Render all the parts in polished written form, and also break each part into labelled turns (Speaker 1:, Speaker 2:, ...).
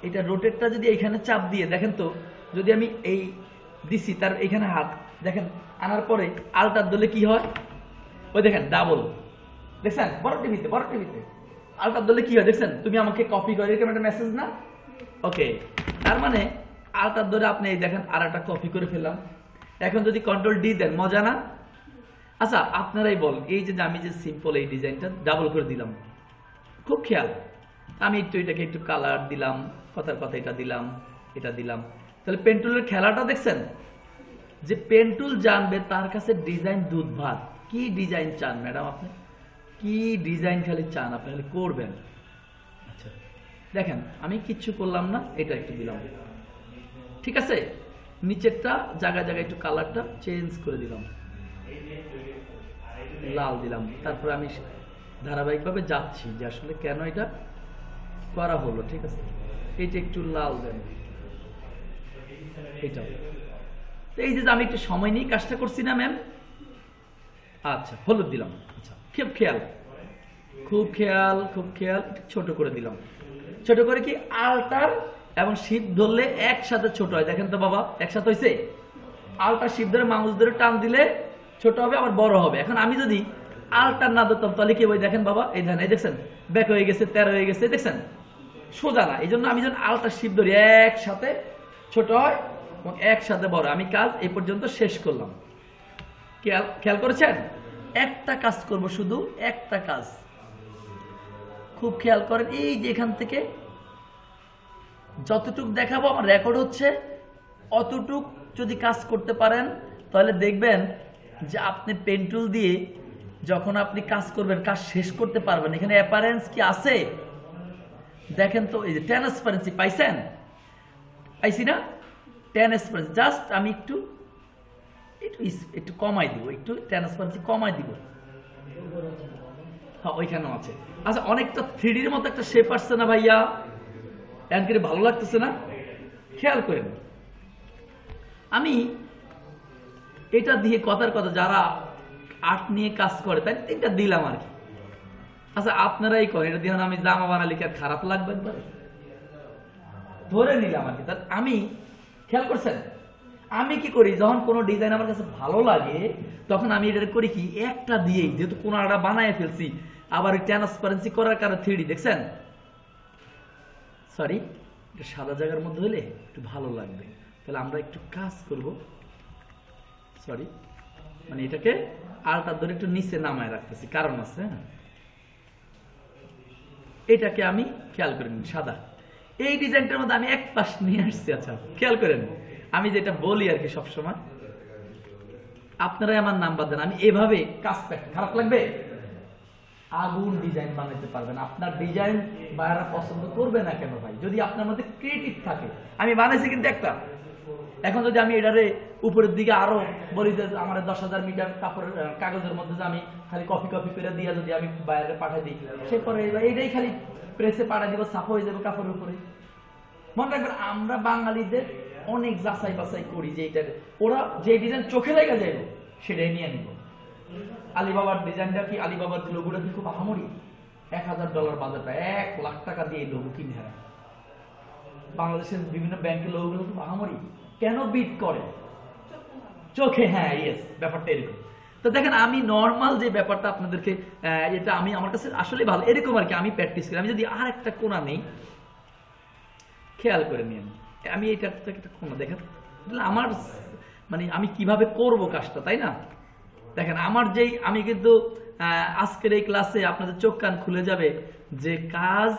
Speaker 1: এটা রোটেটটা যদি এইখানে চাপ দিয়ে দেখেন তো, যদি আমি এই দিছি তার এইখানে হাত দেখেন আনার পরে আলটার দলে কি হয়, ওই দেখেন ডাবল, দেখছেন বড় টিভিতে আলটার দলে কি হয় দেখছেন, তুমি আমাকে কপি করে এরকম একটা মেসেজ না, ওকে। তার মানে আলটার দলে আপনি এই দেখেন আর একটা কপি করে ফেললাম। এখন যদি কন্ট্রোল ডি দেন, মজা না? আচ্ছা আপনারাই বল, এই যে আমি যে সিম্পল এই ডিজাইনটা ডাবল করে দিলাম, খুব খেয়াল, আমি একটু এটাকে একটু কালার দিলাম, কথার কথা এটা দিলাম, এটা দিলাম, তাহলে পেন্টুলের খেলাটা দেখছেন, যে পেন্টুল জানবে তার কাছে ডিজাইন দুধ ভাত। কি ডিজাইন চান ম্যাডাম, আপনি কি ডিজাইন খালি চান, আপনি খালি করবেন। আচ্ছা দেখেন আমি কিচ্ছু করলাম না, এটা একটু দিলাম, ঠিক আছে, নিচেরটা জায়গায় জায়গায় একটু কালারটা চেঞ্জ করে দিলাম, লাল দিলাম, তারপরে আমি ধারাবাহিকভাবে যাচ্ছি যে আসলে কেন এটা করা হলো, ঠিক আছে, এইটা একটু লাল দেন, এটাও। এই যে আমি একটু সময় নিয়ে কাজটা করছি না ম্যাম, আচ্ছা হলুদ দিলাম, আচ্ছা খুব খেয়াল, খুব খেয়াল, ছোট করে দিলাম, ছোট করে কি আলটার এবং শিপ ধরলে একসাথে ছোট হয়, দেখেন তো বাবা একসাথে হয়েছে, আলটার শিপ ধরে মাউস ধরে টান দিলে ছোট হবে আবার বড় হবে। এখন আমি যদি আলটার না ধরতাম তাহলে কি হবে, দেখেন বাবা এই ধান, এই দেখছেন ব্যাক হয়ে গেছে, 13 হয়ে গেছে, দেখছেন সোজা না, এই জন্য আমি যখন আলটার শিপ ধরি একসাথে ছোট হয় এবং একসাথে বড়। আমি কাজ এই পর্যন্ত শেষ করলাম, খেয়াল করেছেন? একটা কাজ করব, শুধু একটা কাজ, খুব খেয়াল করেন, এই যে এখান থেকে যতটুক দেখাবো আমার রেকর্ড হচ্ছে, অতটুক যদি কাজ করতে পারেন তাহলে দেখবেন যে আপনি পেন্টুল দিয়ে যখন আপনি কাজ করবেন কাজ শেষ করতে পারবেন। এখানে অ্যাপারেন্স কি আছে দেখেন তো, এই যে ট্রান্সপারেন্সি পাইছেন, পাইছি না, ট্রান্সপারেন্সি, জাস্ট আমি একটু একটু কমাই দিব, একটু ট্রান্সপারেন্সি কমাই দিব, হ্যাঁ ওইখানেও আছে। আচ্ছা অনেকটা 3Dর মতো একটা শেপ আসছে না ভাইয়া, এমন ভালো লাগতেছে না, খেয়াল করেন। আমি এটা দিয়ে কথার কথা যারা আর্ট নিয়ে কাজ করে তাই এটা দিলাম আর কি। আচ্ছা আপনারাই করেন, এটা দিয়ে আমি জামা বানালি কি আর খারাপ লাগবে, একবার ধরে নিলাম আর কি। আমি খেয়াল করছেন আমি কি করি, যখন কোনো ডিজাইন আমার কাছে ভালো লাগে তখন আমি এটা করি কি, একটা দিয়েই যেহেতু কোনাটা বানায় ফেলছি, আবার ট্রান্সপারেন্সি করার কারণে 3D দেখছেন, সরি এটা সাদা জায়গার মধ্যে হলে একটু ভালো লাগবে, তাহলে আমরা একটু কাজ করব, সরি মানে এটাকে আলটার ধরে একটু নিচে নামায় রাখতেছি, কারণ আছে, এটাকে আমি খেয়াল করেন সাদা, এই ডিজাইনটার মধ্যে আমি এক পাশ নিয়ে আসছি। আচ্ছা খেয়াল করেন, আমি যেটা বলি আর কি সবসময়, আপনারাই আমার নাম্বার দেন, আমি এভাবে কাজ খারাপ লাগবে, আগুন ডিজাইন বানাতে পারবেন। আপনার ডিজাইন বাইরে পছন্দ করবে না কেন ভাই, যদি আপনার মধ্যে ক্রিয়েটিভ থাকে। আমি বানাইছি কিন্তু একটা, এখন যদি আমি এটারে উপরের দিকে আরো বলি যে আমার 10,000 মিটার কাগজের মধ্যে যে আমি খালি কপি করে দিয়ে যদি আমি বাইরে পাঠাই দিই, সে পরে এটাই খালি প্রেসে পাঠাই দিব, সাফা হয়ে যাবে কাপড়ের উপরে। মনে রাখবেন আমরা বাঙালিদের অনেক যাচাই বাছাই করি, যে এটা ওরা যে ডিজাইন চোখে লেগে যাইব সেটাই নিয়ে নিব। আলিবাবার ডিজাইনটা কি, আলিবাবার লোগোটা কি খুব আহামরি, $1,000 বাজারটা, 1 লাখ টাকা দিয়ে এই লোগো কিনে হয়। বাংলাদেশের বিভিন্ন ব্যাংকের লোগোগুলো খুব আহামরি, কেন বিট করে চোখে, হ্যাঁ ইয়েস ব্যাপারটা এরকম। তো দেখেন আমি নর্মাল যে ব্যাপারটা আপনাদেরকে, এটা আমি আমার কাছে আসলে ভালো এরকম আর কি, আমি প্র্যাকটিস করি। আমি যদি আর একটা কোণা নেই, খেয়াল করে নিন, আমি এটা একটা কোণা দেখেন, আমার মানে আমি কিভাবে করব কাজটা, তাই না? দেখেন আমার যেই, আমি কিন্তু আজকের এই ক্লাসে আপনাদের চোখ কান খুলে যাবে যে কাজ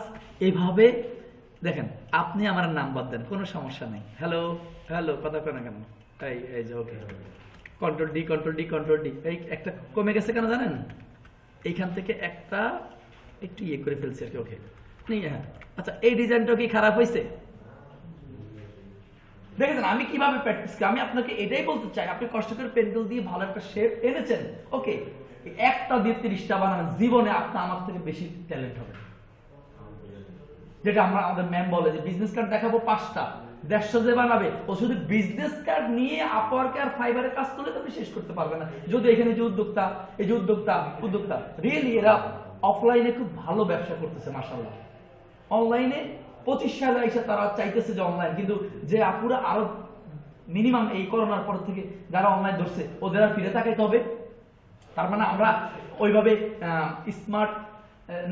Speaker 1: এইভাবে। দেখেন আপনি আমার নাম্বার দেন, কোনো সমস্যা নেই, হ্যালো হ্যালো কথা কয় না কেন, এই যে ওকে, কন্ট্রোল ডি, এই একটা কমে গেছে কেন জানেন, এইখান থেকে একটা একটু ইয়ে করে ফেলছি আর কি, ওকে। হ্যাঁ আচ্ছা এই ডিজাইনটা কি খারাপ হয়েছে দেখেছেন আমি কিভাবে প্র্যাকটিস করি। আমি আপনাকে এটাই বলতে চাই, আপনি কষ্ট করে পেন্সিল দিয়ে ভালো একটা শেপ এনেছেন, ওকে, একটা দিয়ে 30টা বানাবেন, জীবনে আপনি আমার থেকে বেশি ট্যালেন্ট হবে। যেটা আমাদের ম্যাম বলে যে বিজনেস কার্ড দেখাবো 5টা, 150 যে বানাবে ও শুধু বিজনেস কার্ড নিয়ে আপওয়ার্ক আর ফাইবারে কাজ করলে তো আপনি শেষ করতে পারবেন না। যদি এখানে যে উদ্যোক্তা, এই যে উদ্যোক্তা রিয়েলি এরা অফলাইনে খুব ভালো ব্যবসা করতেছে মাশাআল্লাহ, অনলাইনে 25 সালে এসে তারা চাইতেছে যে অনলাইন, কিন্তু যে আপুরা আরো মিনিমাম এই করোনার পর থেকে যারা অনলাইন ধরছে ওদের আর ফিরে তাকাইতে হবে। তার মানে আমরা ওইভাবে স্মার্ট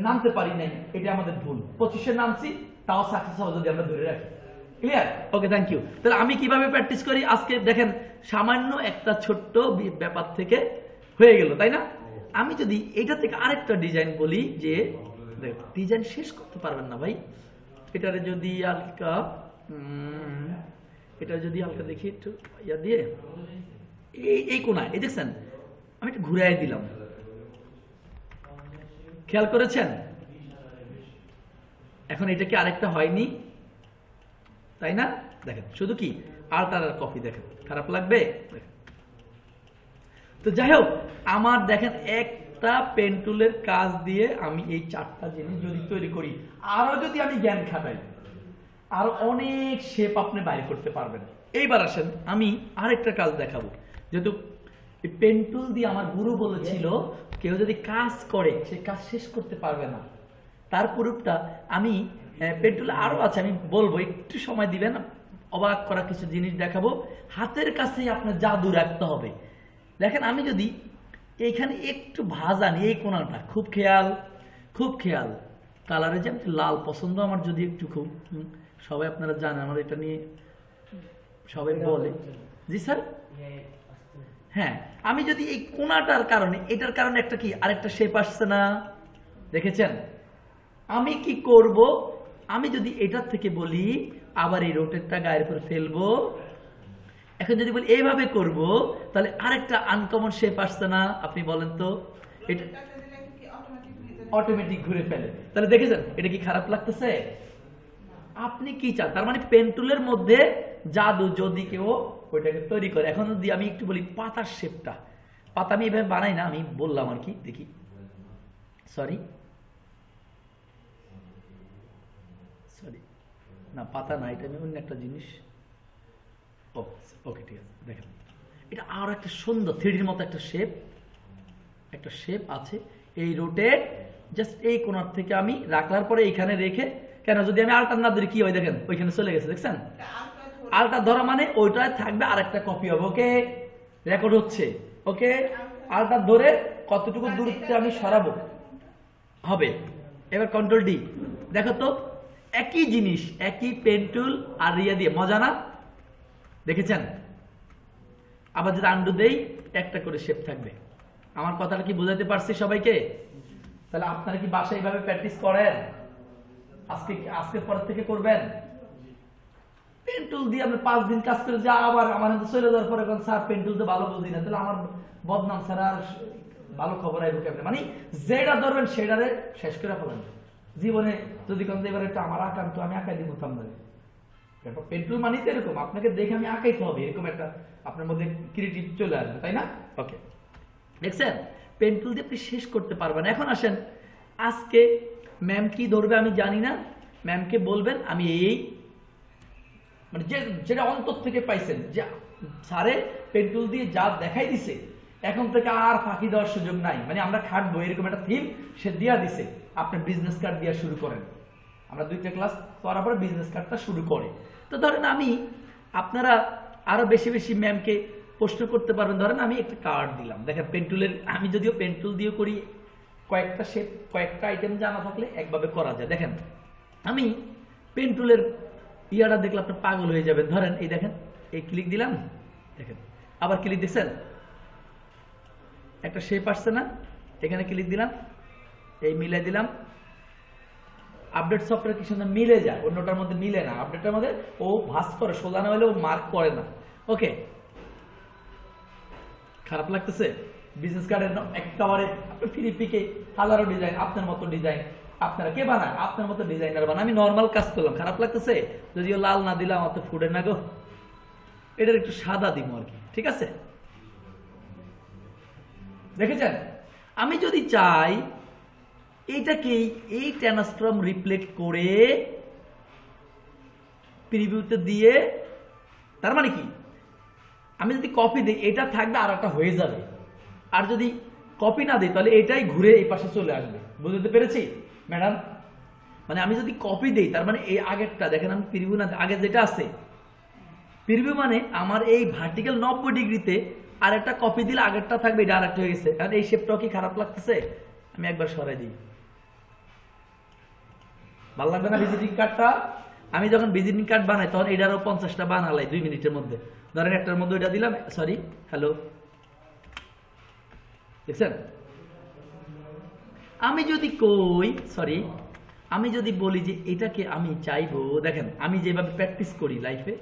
Speaker 1: নামতে পারি নাই, এটা আমাদের ভুল। 25-এ নামছি, তাও সাকসেস হবে যদি আমরা ধরে রাখি। ক্লিয়ার? Okay, thank you. তাহলে আমি কিভাবে প্র্যাকটিস করি আজকে দেখেন, সামান্য একটা ছোট্ট ব্যাপার থেকে হয়ে গেল, তাই না? আমি যদি এটা থেকে আরেকটা ডিজাইন বলি, যে ডিজাইন শেষ করতে পারবেন না ভাই, এটারে যদি হালকা দেখি একটু ইয়া দিয়ে এই কোনায়, এই দেখছেন আমি একটু ঘুরাই দিলাম, খেয়াল করেছেন? এখন এটা কি আরেকটা হয়নি, তাই না? দেখেন শুধু কি আল্টার আর কপি, দেখেন খারাপ লাগবে? তো যাই হোক, আমার দেখেন একটা পেন টুলের কাজ দিয়ে আমি এই 4টা জিনিস যদি তৈরি করি, আরো যদি আমি জ্ঞান খাটাই, আরো অনেক শেপ আপনি বাইর করতে পারবেন। এইবার আসেন আমি আরেকটা কাজ দেখাবো। যেহেতু পেন টুল দিয়ে আমার গুরু বলেছিল কেউ যদি কাজ করে সে কাজ শেষ করতে পারবে না, তার প্রুফটা আমি পেন টুলে আরো আছে, আমি বলবো, একটু সময় দিবেন, অবাক করা কিছু জিনিস দেখাবো। হাতের কাছেই আপনার জাদু রাখতে হবে। দেখেন আমি যদি এইখানে একটু ভাঁজ আনি, এই কোণাটা খুব খেয়াল কালারে, যে লাল পছন্দ আমার, যদি একটু খুব সবাই আপনারা জানেন আমার এটা নিয়ে সবাই বলে। জি স্যার, হ্যাঁ, আমি যদি এই কোণাটার কারণে, এটার কারণে একটা কি আরেকটা শেপ আসছে না, দেখেছেন? আমি কি করব, আমি যদি এটার থেকে বলি আবার এই রোটেটটা গায়ের উপর ফেলবো, এখন যদি বলি এইভাবে করব, তাহলে আরেকটা আনকমন শেপ আসছে না? আপনি বলেন তো, এটা অটোমেটিক ঘুরে ফেলে। তাহলে দেখেছেন এটা কি খারাপ লাগতেছে? আপনি কি চান? তার মানে পেন টুলের মধ্যে জাদু যদি কেউ ওইটাকে তৈরি করে। এখন যদি আমি একটু বলি পাতার শেপটা, পাতা আমি এভাবে বানাই না, আমি বললাম আর কি, দেখি, সরি না, পাতা না, এটা আমি অন্য একটা জিনিস। ওকে, ঠিক আছে, দেখেন এটা আর একটা সুন্দর 3Dর মতো একটা শেপ আছে। এই রোটেট জাস্ট এই কোণার থেকে আমি রাখলার পরে এইখানে রেখে, কেন যদি আমি আলটা না ধরি কি হয় দেখেন, ওইখানে চলে গেছে, দেখছেন? আলটা ধরা মানে ওইটায় থাকবে আরেকটা কপি হবে। ওকে, রেকর্ড হচ্ছে। ওকে, আলটা ধরে কতটুকু দূরত্বে আমি সরাবো হবে। এবার কন্ট্রোল ডি, দেখো তো একই জিনিস, একই পেন টুল আর রিয়া দিয়ে, মজা না? দেখেছেন? আবার যদি আন্ডু দেই একটা করে শেপ থাকবে। আমার কথাটা কি বোঝাতে পারছি সবাইকে? তাহলে আপনারা কি বাসায় এইভাবে প্র্যাকটিস করেন? আজকের পর থেকে করবেন। পেন টুল দিয়ে আপনি 5 দিন কাজ করে, যা আবার আমার চলে যাওয়ার পরে স্যার পেন টুল তো ভালো বুঝি না, তাহলে আমার বদনাম স্যার, আর ভালো খবর আইব কেমনে? মানে যেটা ধরবেন সেটারে শেষ করে ফেলেন। জীবনে যদি কোন এবার একটা আমার আঁকান্ত, আমি আঁকাই দিব থামলে। পেন টুল মানে তো এরকম, আপনাকে দেখে আমি আঁকাইতে হবে, এরকম একটা আপনার মধ্যে ক্রিয়েটিভ চলে আসবে, তাই না? ওকে, দেখছেন পেন টুল দিয়ে আপনি শেষ করতে পারবেন। এখন আসেন, আজকে ম্যাম কি ধরবে আমি জানি না, ম্যামকে বলবেন আমি এই মানে যেটা অন্তর থেকে পাইছেন, যে স্যারে পেন টুল দিয়ে যা দেখাই দিছে, এখন থেকে আর ফাঁকি দেওয়ার সুযোগ নাই, মানে আমরা খাটবো, এরকম একটা থিম সে দিয়া দিছে। আপনি বিজনেস কার্ড দিয়ে শুরু করেন, আমরা 2টা ক্লাস করার পরে বিজনেস কার্ডটা শুরু করে। তো ধরেন আমি, আপনারা আরো বেশি বেশি ম্যামকে প্রশ্ন করতে পারবেন। ধরেন আমি একটা কার্ড দিলাম, দেখেন পেন টুলের, আমি যদিও পেন টুল দিয়ে করি, কয়েকটা শেপ, কয়েকটা আইটেম জানা থাকলে একভাবে করা যায়। দেখেন আমি পেন টুলের ইয়াটা দেখলে আপনি পাগল হয়ে যাবেন। ধরেন এই দেখেন, এই ক্লিক দিলাম, দেখেন আবার ক্লিক দিচ্ছেন, একটা শেপ আসছে না? এখানে ক্লিক দিলাম, এই মিলাই দিলাম। আপডেট সফটওয়্যার কি সুন্দর মিলে যায়, অন্যটার মধ্যে মিলে না। আপডেটের মধ্যে ও ভাঁজ করে, সোজা না হলে ও মার্ক করে না। ওকে, খারাপ লাগতেছে? বিজনেস কার্ডের একেবারে ফ্রি পিকে হাজারো ডিজাইন, আপনার মতো ডিজাইন আপনারা কে বানায়? আপনার মতো ডিজাইনার বানায়। আমি নর্মাল কাজ করলাম, খারাপ লাগতেছে? যদিও লাল না দিলাম, অত ফুডের না গো, এটার একটু সাদা দিব আর কি, ঠিক আছে? দেখেছেন? আমি যদি চাই এইটাকে এই ট্রান্সফর্ম রিফ্লেক্ট করে প্রিভিউতে দিয়ে, তার মানে কি আমি যদি কপি দিই এটা থাকবে আর একটা হয়ে যাবে, আর যদি কপি না দিই তাহলে এটাই ঘুরে এই পাশে চলে আসবে। বুঝতে পেরেছি ম্যাডাম? মানে আমি যদি কপি দেই তার মানে এই আগেরটা দেখেন, আমি প্রিভিউ না আগে যেটা আছে প্রিভিউ মানে আমার এই ভার্টিক্যাল 90 ডিগ্রিতে আর একটা কপি দিলে আগেরটা থাকবে, এটা আরেকটা হয়ে গেছে। কারণ এই শেপটাও কি খারাপ লাগতেছে? আমি একবার সরাই দিই, ভালো লাগবে না ভিজিটিং কার্ডটা? আমি যখন ভিজিটিং কার্ড বানাই তখন এটারও 50টা বানালাই 2 মিনিটের মধ্যে। ধরেন একটার মধ্যে এটা দিলাম, সরি হ্যালো, দেখছেন? আমি যদি কই সরি, আমি যদি বলি যে এটাকে আমি চাইবো, দেখেন আমি যেভাবে প্র্যাকটিস করি লাইফে,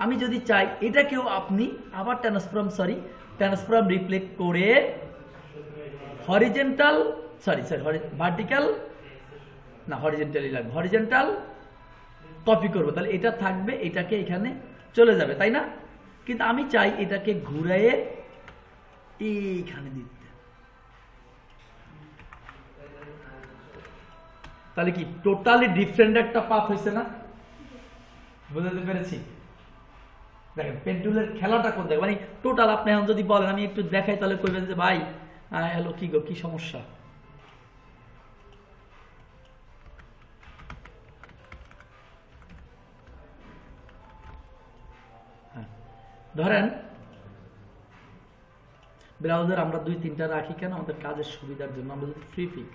Speaker 1: আমি যদি চাই এটাকেও আপনি আবার ট্রান্সফর্ম রিফ্লেক্ট করে হরিজেন্টাল ভার্টিক্যাল না, হরিজেন্টালি লাগবে, হরিজেন্টাল কপি করবো, তাহলে এটা থাকবে, এটাকে এখানে চলে যাবে, তাই না? কিন্তু আমি চাই এটাকে ঘুরিয়ে এইখানে দিতে, তাহলে কি টোটালি ডিফারেন্ট একটা পাথ হয়েছে না? বুঝতে পেরেছি? দেখেন পেন্টুলের খেলাটা কোন দেখেন, মানে টোটাল আপনি এখন যদি বলেন আমি একটু দেখাই তাহলে কইবেন যে ভাই হ্যালো কি গো, কি সমস্যা? ধরেন ব্রাউজার আমরা 2-3টা রাখি কেন? আমাদের কাজের সুবিধার জন্য। আমরা যদি ফ্রি পিক,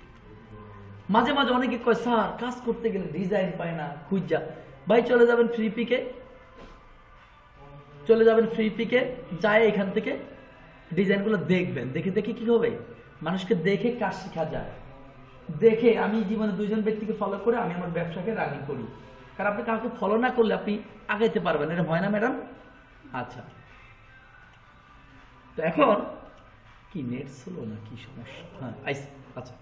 Speaker 1: মাঝে মাঝে অনেকে কয় স্যার কাজ করতে গেলে ডিজাইন পায় না, খুঁজা, ভাই চলে যাবেন ফ্রি পিকে, যায় এখান থেকে ডিজাইনগুলো দেখবেন, দেখে কি হবে, মানুষকে দেখে কাজ শেখা যায়। দেখে আমি জীবনে 2জন ব্যক্তিকে ফলো করে আমি আমার ব্যবসাকে রানিং করি, কারণ আপনি কাউকে ফলো না করলে আপনি আগাইতে পারবেন, এটা হয় না ম্যাডাম? আচ্ছা, তো এখন কি নেট স্লো না কি সমস্যা? হ্যাঁ আচ্ছা,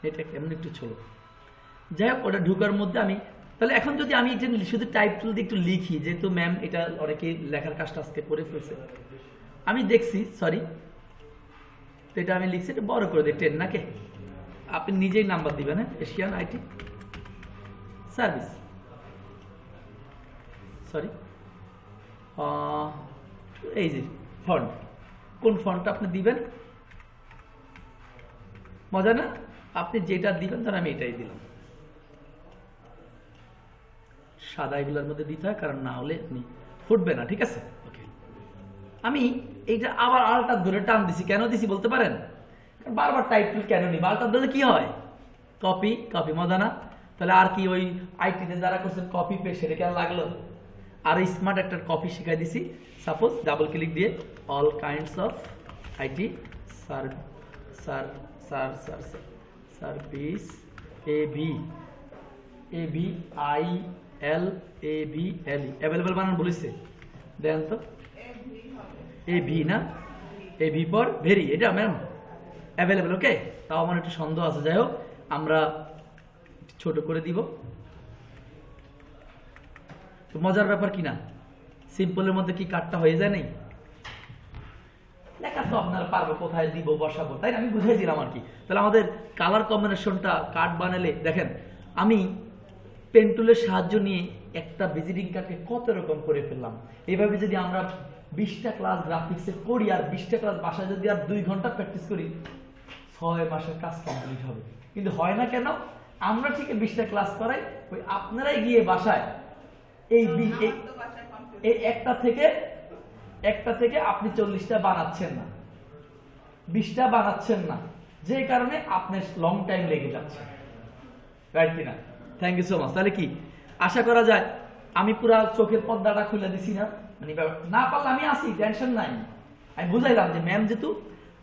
Speaker 1: নেট এমন একটু ছোলো, যাই হোক ওটা ঢুকার মধ্যে আমি তাহলে এখন যদি আমি শুধু টাইপ টুল দিয়ে একটু লিখি, যেহেতু ম্যাম এটা অনেকে লেখার কাজটা আজকে করে ফেলছে, আমি দেখছি সরি, তো এটা আমি লিখছি, এটা বড় করে দিই 10 নাকি? আপনি নিজেই নাম্বার দিবেন, হ্যাঁ, এশিয়ান আইটি সার্ভিস, সরি এই যে ফন্ট, কোন ফন্টটা আপনি দিবেন? মজা না? আপনি যেটা দিবেন ধর আমি এটাই দিলাম, সাদা এগুলোর মধ্যে দিতে হয়, কারণ না হলে আপনি ফুটবে না, ঠিক আছে? ওকে, আমি এইটা আবার আলটা ধরে টান দিছি, কেন দিছি বলতে পারেন? বারবার টাইটেল কেন নিব? আলটা ধরে কি হয়? কপি, মজা না? তাহলে আর কি ওই আইটিতে যারা করছেন কপি পেস্ট, সেটা কেন লাগলো? আর স্মার্ট একটা কপি শিখাই দিছি, সাপোজ ডাবল ক্লিক দিয়ে all kinds of IT service AVILABLE available বানান বলেছে, দেন তো এভি না, এভি ফর ভেরি, এটা ম্যাম অ্যাভেলেবল। ওকে, তাও আমার একটু সন্দেহ আছে, যাই হোক আমরা ছোট করে দিব। তো মজার ব্যাপার কি না, সিম্পলের মধ্যে কি কাটটা হয়ে যায়? নেই লেখা তো আপনারা পারবো, কোথায় দিব বসাবো, তাই আমি বুঝাই দিলাম আর কি। তাহলে আমাদের কালার কম্বিনেশনটা কার্ড বানালে দেখেন, আমি পেন টুলের সাহায্য নিয়ে একটা ভিজিটিং কার্ডকে কত রকম করে ফেললাম। এইভাবে যদি আমরা 20টা ক্লাস গ্রাফিক্সের করি আর 20টা ক্লাস বাসায় যদি আর 2 ঘন্টা প্র্যাকটিস করি, 6 মাসের কাজ কমপ্লিট হবে। কিন্তু হয় না কেন? আমরা ঠিক 20টা ক্লাস করাই, ওই আপনারাই গিয়ে বাসায় এই একটা থেকে আপনি 40টা বানাচ্ছেন না, 20টা বানাচ্ছেন না, যে কারণে আপনার লং টাইম লেগে যাচ্ছে, রাইট কিনা? Thank you so much. তাহলে কি আশা করা যায় আমি পুরা চোখের পর্দাটা খুলে দিছি না? মানে না পারলে আমি আসি, টেনশন নাই, আমি বুঝাইলাম যে ম্যাম যেহেতু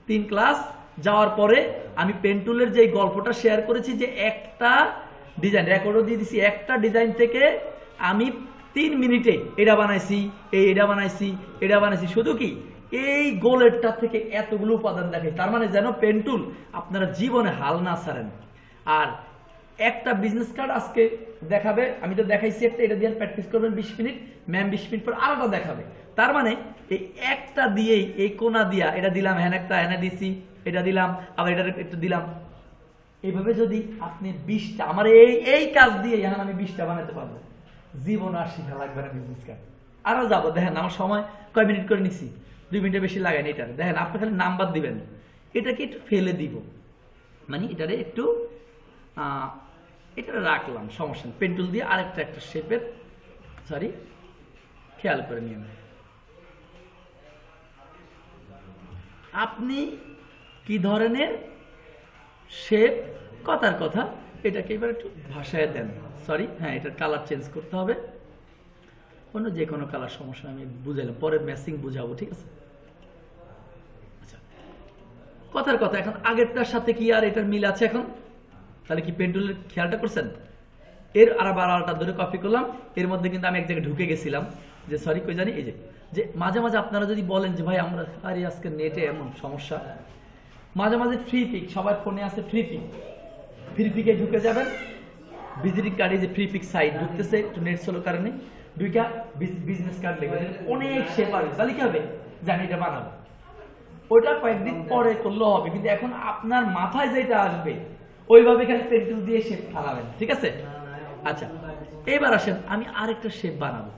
Speaker 1: 3 ক্লাস যাওয়ার পরে আমি পেন টুলের যে গল্পটা শেয়ার করেছি, যে একটা ডিজাইন রেকর্ডও দিয়ে দিছি, একটা ডিজাইন থেকে আমি 3 মিনিটে এটা বানাইছি, এটা বানাইছি, শুধু কি এই গোলেরটা থেকে এতগুলো উপাদান দেখে, তার মানে যেন পেন টুল আপনারা জীবনে হাল না ছাড়েন। আর একটা বিজনেস কার্ড আজকে দেখাবে, আমি তো দেখাইছি একটা, এটা দিয়ে প্র্যাকটিস করবেন 20 মিনিট, ম্যাম 20 মিনিট পর আরেকটা দেখাবে। তার মানে এই একটা দিয়েই, এই কোনা দিয়া এটা দিলাম, হ্যাঁ একটা এনে দিছি, এটা দিলাম, আবার এটা একটু দিলাম, এইভাবে যদি আপনি 20টা, আমার এই কাজ দিয়ে এখন আমি 20টা বানাতে পারবো, জীবন আর শিখা লাগবে না বিজনেস কার্ড। আরো যাবো, দেখেন আমার সময় কয় মিনিট করে নিছি, 2 মিনিটের বেশি লাগাইনি। এটা দেখেন আপনি খালি নাম্বার দিবেন, এটাকে একটু ফেলে দিব, মানে এটারে একটু এটা রাখলাম, সমস্যা নেই। পেন্টুল দিয়ে আরেকটা একটা শেপের, সরি, খেয়াল করে নিয়ে নেন আপনি কি ধরনের শেপ, কথার কথা এটাকে এবার একটু ভাষায় দেন। সরি, হ্যাঁ, এটার কালার চেঞ্জ করতে হবে, অন্য যে কোনো কালার, সমস্যা আমি বুঝাইলাম, পরে ম্যাচিং বুঝাবো, ঠিক আছে? আচ্ছা, কথার কথা এখন আগেরটার সাথে কি আর এটার মিল আছে এখন? তাহলে কি পেন্টুলের খেয়ালটা করছেন? এর আর আলাদা ধরে কপি করলাম, এর মধ্যে কিন্তু আমি এক জায়গায় ঢুকে গেছিলাম, যে সরি কই জানি, এই যে মাঝে মাঝে আপনারা যদি বলেন যে ভাই আমরা আরে আজকে নেটে এমন সমস্যা, মাঝে মাঝে ফ্রি পিক, সবার ফোনে আছে ফ্রি পিক, ফ্রি পিকে ঢুকে যাবেন, ভিজিটিং কার্ডে যে ফ্রি পিক সাইট ঢুকতেছে, একটু নেট স্লো কারণে দুইটা বিজনেস কার্ড লিখবেন, অনেক শেপ আসবে, তাহলে কি হবে, জানি এটা বানাবো, ওইটা কয়েকদিন পরে করলেও হবে, কিন্তু এখন আপনার মাথায় যেটা আসবে ওইভাবে খালি পেন্সিল দিয়ে শেপ ফালাবেন, ঠিক আছে? আচ্ছা, এবার আসেন আমি আরেকটা শেপ বানাবো,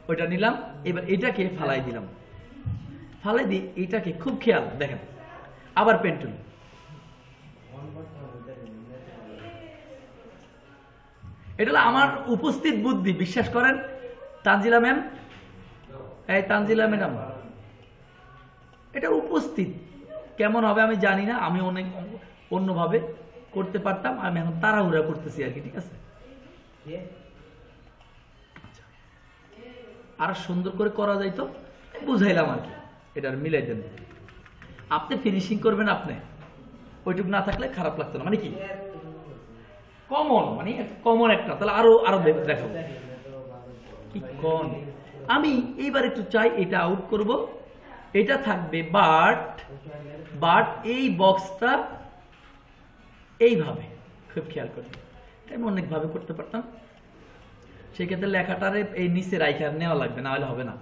Speaker 1: ওইটা নিলাম, এবার এটাকে ফালাই দিলাম, ফালাই দিয়ে এটাকে খুব খেয়াল দেখেন, আবার পেন্টুল, এটা হলো আমার উপস্থিত বুদ্ধি, বিশ্বাস করেন। তানজিলা ম্যাম, এই তানজিলা ম্যাডাম, এটা উপস্থিত, কেমন হবে আমি জানি না, আমি অনেক অন্যভাবে করতে পারতাম, আমি এখন তাড়াহুড়া করতেছি আর কি, ঠিক আছে? আর সুন্দর করে করা যাইতো, বুঝাইলাম আর কি, এটা মিলাই দেন, আপনি ফিনিশিং করবেন, আপনি ওইটুকু না থাকলে খারাপ লাগতো না, মানে কি কমন, মানে কমন একটা, তাহলে আরো আরো দেখো কি কোন, আমি এইবার একটু চাই এটা আউট করব, এটা থাকবে, বাট এই বক্সটা এইভাবে, খুব খেয়াল করি, আমি অনেকভাবে করতে পারতাম, সেক্ষেত্রে লেখাটারে এই নিচে রাইখা নেওয়া লাগবে, না হলে হবে না।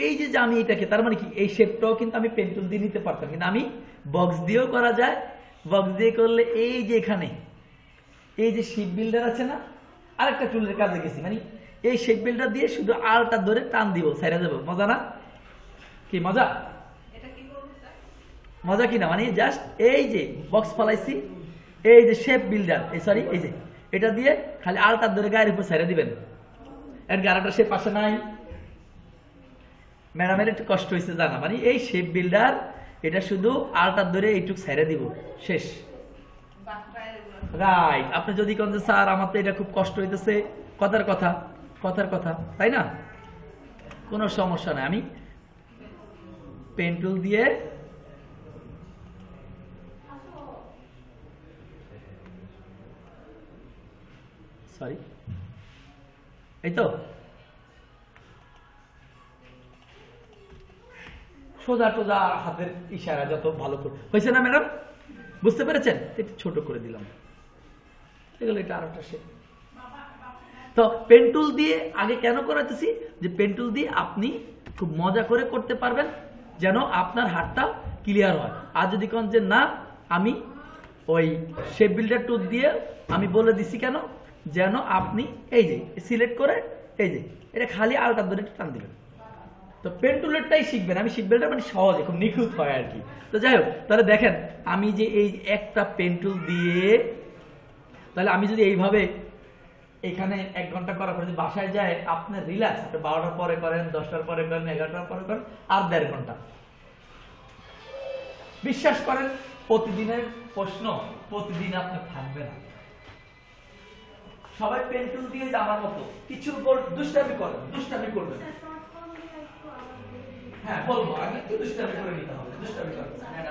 Speaker 1: এই যে আমি এটাকে, তার মানে কি এই শেপটাও কিন্তু আমি পেন্সিল দিয়ে নিতে পারতাম, কিন্তু আমি বক্স দিয়েও করা যায়, বক্স দিয়ে করলে এই যে এখানে এই যে শেপ বিল্ডার আছে না, আরেকটা টুলের কাজে গেছি, মানে এই শেপ বিল্ডার দিয়ে শুধু আলটা ধরে টান দিব, সাইরা যাবো, মজা না? কি মজা? মজা কি না, মানে জাস্ট এই যে বক্স ফলাইছি, এই যে শেপ বিল্ডার, এই সরি, এই যে এটা দিয়ে খালি আলটা ধরে গায়ের উপর সাইরা দিবেন, এর গাড়াটা শেপ আসে নাই, ম্যাডামের একটু কষ্ট হয়েছে জানা, মানে এই শেপ বিল্ডার এটা শুধু আলটা ধরে এইটুক সাইরা দিব, শেষ, রাইট। আপনি যদি কোন যে স্যার আমার তো এটা খুব কষ্ট হইতেছে, কথার কথা, তাই না, কোনো সমস্যা নাই, আমি পেন্টুল দিয়ে সরি, এই তো সোজা টোজা হাতের ইশারা যত ভালো করে হয়েছে না ম্যাডাম, বুঝতে পেরেছেন? একটু ছোট করে দিলাম, এগুলো এটা আরেকটা শেপ। তো পেন্টুল দিয়ে আগে কেন করাতেছি, যে পেন্টুল দিয়ে আপনি খুব মজা করে করতে পারবেন, যেন আপনার হাতটা ক্লিয়ার হয়। আর যদি কোন যে না আমি ওই শেপ বিল্ডার টুল দিয়ে, আমি বলে দিছি কেন, যেন আপনি এই যে সিলেক্ট করে এই যে এটা খালি আলটা ধরে টান দিবেন, তো পেন্টুলেরটাই শিখবেন, আমি শিখবেন মানে সহজে খুব নিখুঁত হয় আর কি। তো যাই হোক, তাহলে দেখেন আমি যে এই একটা পেন্টুল দিয়ে, তাহলে আমি যদি এইভাবে এখানে 1 ঘন্টা করার পরে বাসায় যায়, আপনার রিল্যাক্স, আপনি 12টার পরে করেন, 10টার পরে করেন, 11টার পরে করেন, আর 1.5 ঘন্টা, বিশ্বাস করেন প্রতিদিনের প্রশ্ন প্রতিদিন আপনার থাকবে না। সবাই পেন্টুল দিয়ে যাওয়ার মতো কিছু দুষ্টামি করবেন, হ্যাঁ বলবো, আগে একটু দুষ্টামি করে নিতে হবে, দুষ্টামি করবেন, হ্যাঁ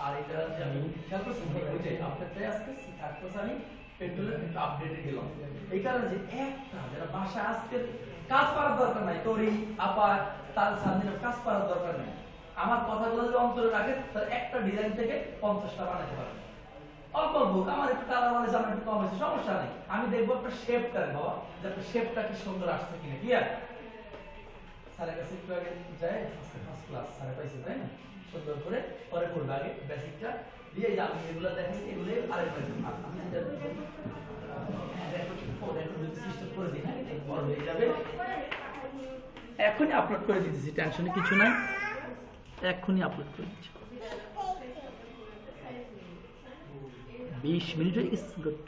Speaker 1: আর এটা যে আমি খেয়াল করছি, ওইটাই আপনারটাই আজকে আমি পেট্রোলের একটু আপডেটে গেলাম, এই কারণে যে একটা যারা বাসা আজকে কাজ করার দরকার নাই, তোরই আপা তার সামনে কাজ করার দরকার নাই, আমার কথাগুলো যদি অন্তরে রাখে, তাহলে একটা ডিজাইন থেকে 50টা বানাতে পারবে, অল্প অল্প, আমার একটু কালার মানে জামা একটু কম হয়েছে, সমস্যা নেই, আমি দেখবো আপনার শেপটা, বাবা যে আপনার শেপটা কি সুন্দর আসছে কিনা, ক্লিয়ার? স্যারের কাছে একটু আগে যায় ফার্স্ট ক্লাস স্যার পাইছে তাই না সুন্দর করে পরে করবে আগে বেসিকটা দিয়ে যে আমি এগুলো দেখাচ্ছি এগুলো আরেকবার আমি যেটা সিস্টেম করে দিই হ্যাঁ বড় হয়ে যাবে এখনই আপলোড করে দিতেছি টেনশনে কিছু নাই এখনই আপলোড করে দিচ্ছি 20 মিনিট হয়ে গেছে গুড